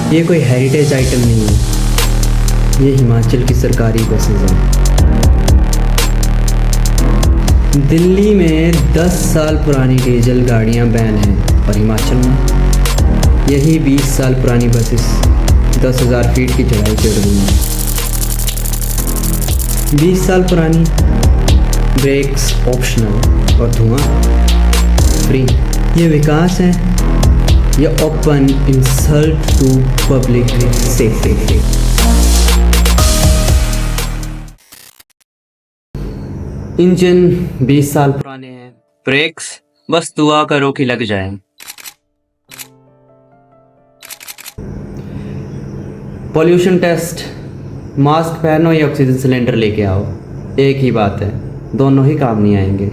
ये कोई heritage item नहीं है, ये हिमाचल की सरकारी बसेज हैं। दिल्ली में 10 साल पुरानी डीजल गाड़ियां बैन हैं और हिमाचल में यही 20 साल पुरानी बसेस 10,000 फीट की चढ़ाई चढ़ रही हैं। 20 साल पुरानी, ब्रेक्स ऑप्शनल और धुआं फ्री। ये विकास है या open insult to public safety. Engine 20 साल पुराने हैं, ब्रेक्स बस दुआ करो कि लग जाए। पॉल्यूशन टेस्ट, मास्क पहनो या ऑक्सीजन सिलेंडर लेके आओ, एक ही बात है, दोनों ही काम नहीं आएंगे।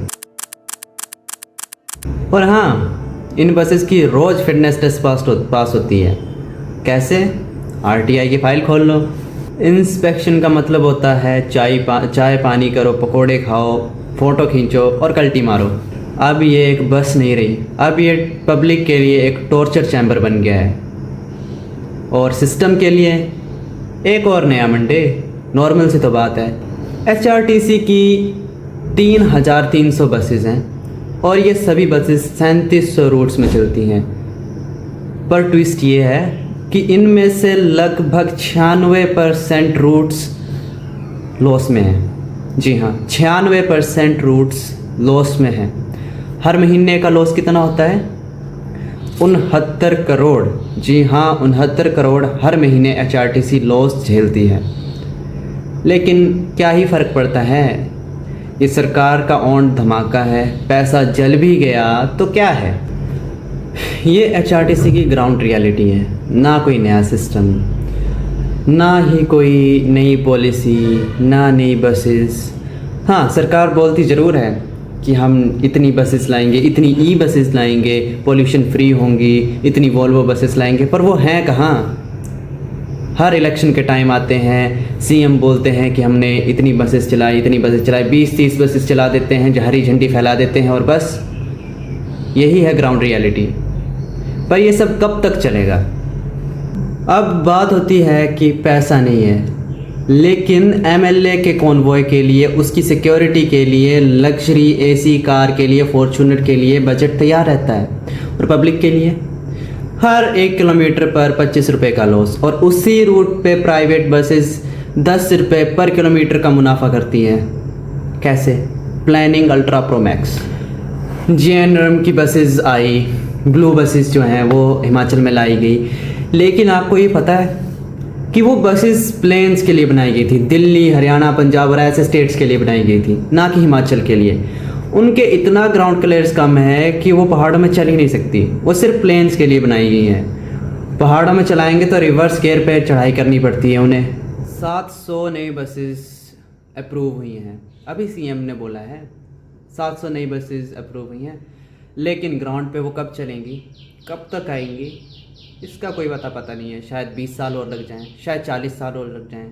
और हाँ, इन बसेस की रोज़ फिटनेस टेस्ट पास होती है। कैसे? आरटीआई की फ़ाइल खोल लो। इंस्पेक्शन का मतलब होता है चाय पानी करो, पकोड़े खाओ, फ़ोटो खींचो और कल्टी मारो। अब ये एक बस नहीं रही, अब ये पब्लिक के लिए एक टॉर्चर चैम्बर बन गया है। और सिस्टम के लिए एक और नया मंडे। नॉर्मल से तो बात है, एचआरटीसी की 3,300 बसेज़ हैं और ये सभी बसेस 3700 रूट्स में चलती हैं। पर ट्विस्ट ये है कि इनमें से लगभग 96% रूट्स लॉस में हैं। जी हाँ, 96% रूट्स लॉस में हैं। हर महीने का लॉस कितना होता है? 69 करोड़। जी हाँ, 69 करोड़ हर महीने एचआरटीसी लॉस झेलती है। लेकिन क्या ही फ़र्क पड़ता है, ये सरकार का ओन धमाका है, पैसा जल भी गया तो क्या है। ये एचआरटीसी की ग्राउंड रियलिटी है, ना कोई नया सिस्टम, ना ही कोई नई पॉलिसी, ना नई बसेस। हाँ, सरकार बोलती ज़रूर है कि हम इतनी बसेस लाएंगे, इतनी ई बसेस लाएंगे, पॉल्यूशन फ्री होंगी, इतनी वॉल्वो बसेस लाएंगे, पर वो हैं कहाँ। हर इलेक्शन के टाइम आते हैं, सीएम बोलते हैं कि हमने इतनी बसेस चलाई, इतनी बसेस चलाई, 20-30 बसेस चला देते हैं, हरी झंडी फैला देते हैं और बस यही है ग्राउंड रियलिटी। पर ये सब कब तक चलेगा? अब बात होती है कि पैसा नहीं है, लेकिन एमएलए के कॉन्वॉय के लिए, उसकी सिक्योरिटी के लिए, लग्जरी एसी कार के लिए, फॉर्च्यूनर के लिए बजट तैयार रहता है। और पब्लिक के लिए हर 1 किलोमीटर पर 25 रुपये का लॉस, और उसी रूट पे प्राइवेट बसेस 10 रुपये पर किलोमीटर का मुनाफा करती हैं। कैसे? प्लानिंग अल्ट्रा प्रो मैक्स, जेएनआरएम की बसेस आई, ब्लू बसेस जो हैं वो हिमाचल में लाई गई। लेकिन आपको ये पता है कि वो बसेस प्लेन्स के लिए बनाई गई थी, दिल्ली, हरियाणा, पंजाब और ऐसे स्टेट्स के लिए बनाई गई थी, ना कि हिमाचल के लिए। उनके इतना ग्राउंड क्लियरेंस कम है कि वो पहाड़ों में चल ही नहीं सकती, वो सिर्फ प्लेन्स के लिए बनाई गई हैं। पहाड़ों में चलाएंगे तो रिवर्स गियर पे चढ़ाई करनी पड़ती है उन्हें। 700 नई बसेस अप्रूव हुई हैं, अभी सीएम ने बोला है 700 नई बसेस अप्रूव हुई हैं, लेकिन ग्राउंड पे वो कब चलेंगी, कब तक आएंगी, इसका कोई पता नहीं है। शायद 20 साल और लग जाएं, शायद 40 साल और लग जाएं।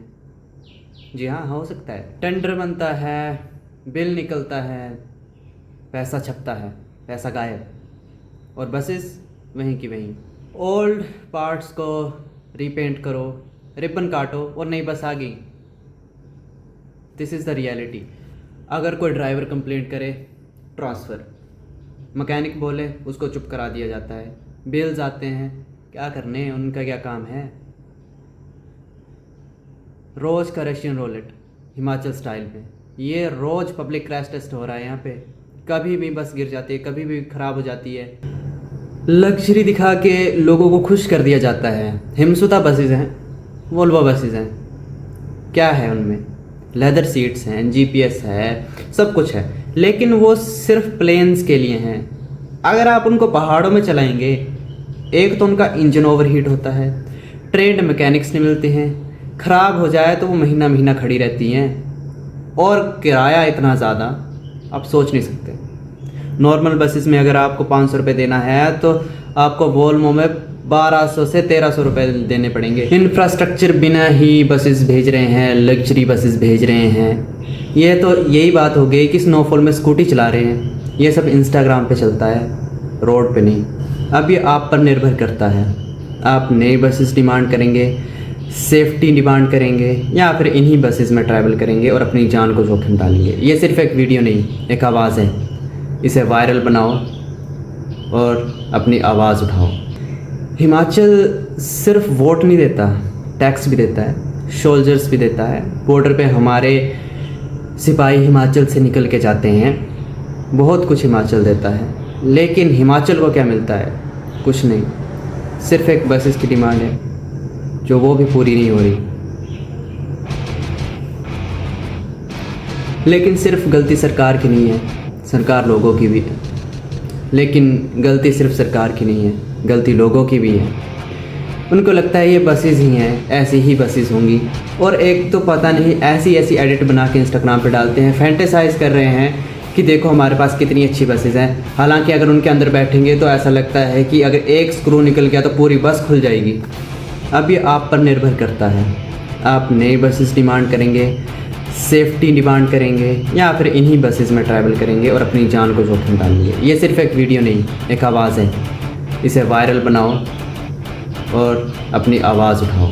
जी हाँ, हो सकता है। टेंडर बनता है, बिल निकलता है, पैसा छपता है, पैसा गायब, और बसेस वहीं की वहीं। ओल्ड पार्ट्स को रीपेंट करो, रिबन काटो और नई बस आ गई। This is the reality. अगर कोई ड्राइवर कंप्लेंट करे, ट्रांसफ़र, मैकेनिक बोले, उसको चुप करा दिया जाता है। बिल्स आते हैं, क्या करने, उनका क्या काम है। रोज़ का रशियन रोलेट हिमाचल स्टाइल में, ये रोज़ पब्लिक क्रैश टेस्ट हो रहा है यहाँ पे। कभी भी बस गिर जाती है, कभी भी ख़राब हो जाती है। लग्जरी दिखा के लोगों को खुश कर दिया जाता है। हिमसुता बसेज हैं, वोल्वो बसेज हैं, क्या है उनमें? लेदर सीट्स हैं, जीपीएस है, सब कुछ है, लेकिन वो सिर्फ प्लेन्स के लिए हैं। अगर आप उनको पहाड़ों में चलाएंगे, एक तो उनका इंजन ओवरहीट होता है, ट्रेंड मैकेनिक्स नहीं मिलते हैं, ख़राब हो जाए तो वो महीना महीना खड़ी रहती हैं, और किराया इतना ज़्यादा आप सोच नहीं सकते। नॉर्मल बसेस में अगर आपको 500 रुपये देना है तो आपको वोल्वो में 1200 से 1300 रुपये देने पड़ेंगे। इंफ्रास्ट्रक्चर बिना ही बसेस भेज रहे हैं, लग्जरी बसेस भेज रहे हैं। ये तो यही बात हो गई कि स्नोफॉल में स्कूटी चला रहे हैं। ये सब इंस्टाग्राम पे चलता है, रोड पे नहीं। अब ये आप पर निर्भर करता है, आप नई बसेस डिमांड करेंगे, सेफ्टी डिमांड करेंगे, या फिर इन्हीं बसेस में ट्रैवल करेंगे और अपनी जान को जोखिम डालेंगे। ये सिर्फ एक वीडियो नहीं, एक आवाज़ है। इसे वायरल बनाओ और अपनी आवाज़ उठाओ। हिमाचल सिर्फ वोट नहीं देता, टैक्स भी देता है, सोल्जर्स भी देता है। बॉर्डर पे हमारे सिपाही हिमाचल से निकल के जाते हैं, बहुत कुछ हिमाचल देता है। लेकिन हिमाचल को क्या मिलता है? कुछ नहीं, सिर्फ एक बसेस की डिमांड है जो वो भी पूरी नहीं हो रही। लेकिन सिर्फ गलती सरकार की नहीं है, सरकार लोगों की भी है। लेकिन गलती सिर्फ सरकार की नहीं है, गलती लोगों की भी है। उनको लगता है ये बसेस ही हैं, ऐसी ही बसेस होंगी, और एक तो पता नहीं ऐसी ऐसी एडिट बना के इंस्टाग्राम पे डालते हैं, फैंटेसाइज कर रहे हैं कि देखो हमारे पास कितनी अच्छी बसेस हैं। हालांकि अगर उनके अंदर बैठेंगे तो ऐसा लगता है कि अगर एक स्क्रू निकल गया तो पूरी बस खुल जाएगी। अब ये आप पर निर्भर करता है। आप नई बसेस डिमांड करेंगे, सेफ्टी डिमांड करेंगे, या फिर इन्हीं बसेस में ट्रैवल करेंगे और अपनी जान को जोखिम डालेंगे। ये सिर्फ एक वीडियो नहीं, एक आवाज़ है। इसे वायरल बनाओ और अपनी आवाज़ उठाओ।